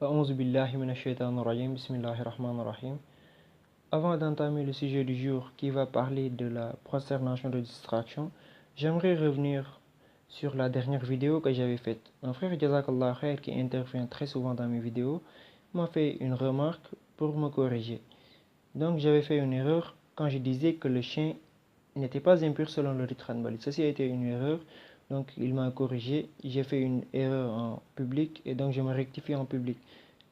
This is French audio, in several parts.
A'oudhu billahi minash shaitanir rajim, bismillahir rahmanir rahim. Avant d'entamer le sujet du jour qui va parler de la prosternation de distraction, j'aimerais revenir sur la dernière vidéo que j'avais faite. Un frère Jazakallah Khair qui intervient très souvent dans mes vidéos m'a fait une remarque pour me corriger. Donc j'avais fait une erreur quand je disais que le chien n'était pas impur selon le rite hanbali. Ceci a été une erreur, donc il m'a corrigé. J'ai fait une erreur en public et donc je me rectifie en public.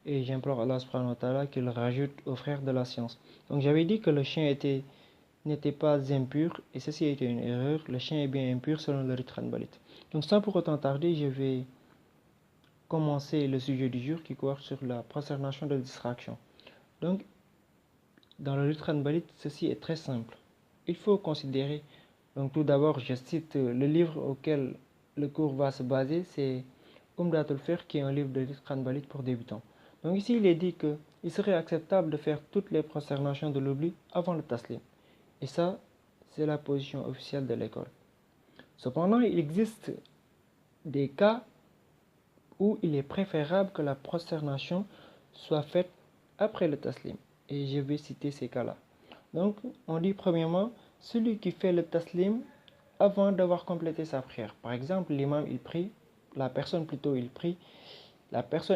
Et j'implore Allah subhanahu wa ta'ala qu'il rajoute aux frères de la science. Donc j'avais dit que le chien n'était pas impur et ceci a été une erreur. Le chien est bien impur selon le rite hanbalite. Donc sans pour autant tarder, je vais commencer le sujet du jour qui porte sur la prosternation de distraction. Donc dans le rite hanbalite, ceci est très simple. Il faut considérer, donc tout d'abord je cite le livre auquel le cours va se baser, c'est Umdatul Fiqh qui est un livre de rite hanbalite pour débutants. Donc ici il est dit qu'il serait acceptable de faire toutes les prosternations de l'oubli avant le taslim. Et ça, c'est la position officielle de l'école. Cependant, il existe des cas où il est préférable que la prosternation soit faite après le taslim. Et je vais citer ces cas-là. Donc, on dit premièrement, celui qui fait le taslim avant d'avoir complété sa prière. Par exemple, l'imam il prie, la personne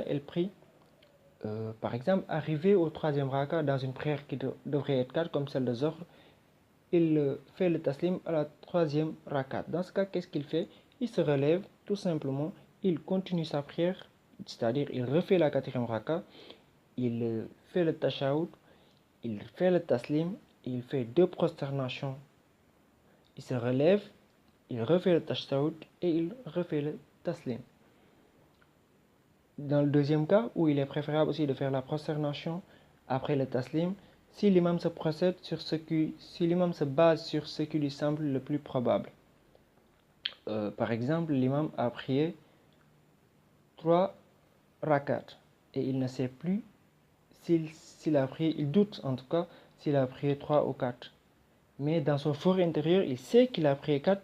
elle prie, par exemple, arrivé au troisième raka dans une prière qui devrait être 4 comme celle de Zohr, il fait le taslim à la troisième rakat. Dans ce cas, qu'est-ce qu'il fait? Il se relève, tout simplement, il continue sa prière, c'est-à-dire il refait la quatrième raka, il fait le tashahhud, il fait le taslim, il fait 2 prosternations, il se relève, il refait le tashahhud et il refait le taslim. Dans le deuxième cas, où il est préférable aussi de faire la prosternation après le taslim, si l'imam se base sur ce qui lui semble le plus probable. Par exemple, l'imam a prié 3 rakats et il ne sait plus s'il a prié, il doute en tout cas s'il a prié 3 ou 4. Mais dans son fort intérieur, il sait qu'il a prié 3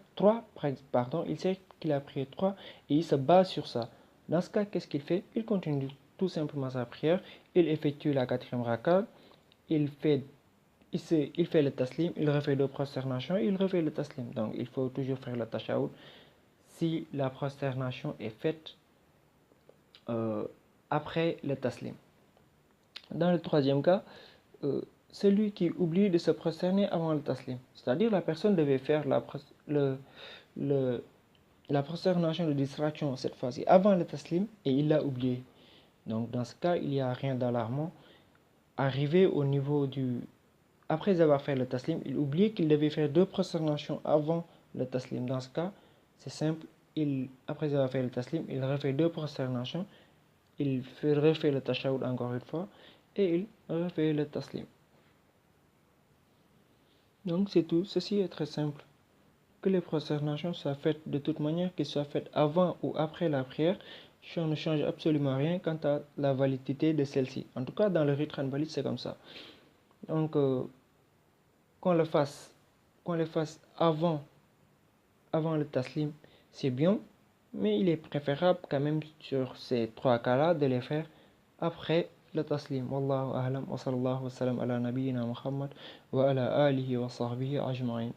et il se base sur ça. Dans ce cas, qu'est-ce qu'il fait? Il continue tout simplement sa prière, il effectue la quatrième rakat, il fait le taslim, il refait 2 prosternations, il refait le taslim. Donc il faut toujours faire le tashahhud si la prosternation est faite après le taslim. Dans le troisième cas, celui qui oublie de se prosterner avant le taslim, c'est-à-dire la personne devait faire la prosternation de distraction cette fois-ci avant le taslim et il l'a oublié. Donc dans ce cas, il n'y a rien d'alarmant. Arrivé au niveau après avoir fait le taslim, il oublie qu'il devait faire 2 prosternations avant le taslim. Dans ce cas, c'est simple, après avoir fait le taslim, il refait 2 prosternations, il refait le tashahhud encore une fois et il refait le taslim. Donc c'est tout, ceci est très simple. Que les prosternations soient faites de toute manière, qu'elles soient faites avant ou après la prière, ça ne change absolument rien quant à la validité de celle-ci. En tout cas, dans le rite hanbali, c'est comme ça. Donc, qu'on le fasse avant le taslim, c'est bien, mais il est préférable quand même sur ces 3 cas-là de les faire après le taslim. Wallahu a'lam wa sallallahu wa sallam ala nabiyyina Muhammad wa ala alihi wa sahbihi ajma'in.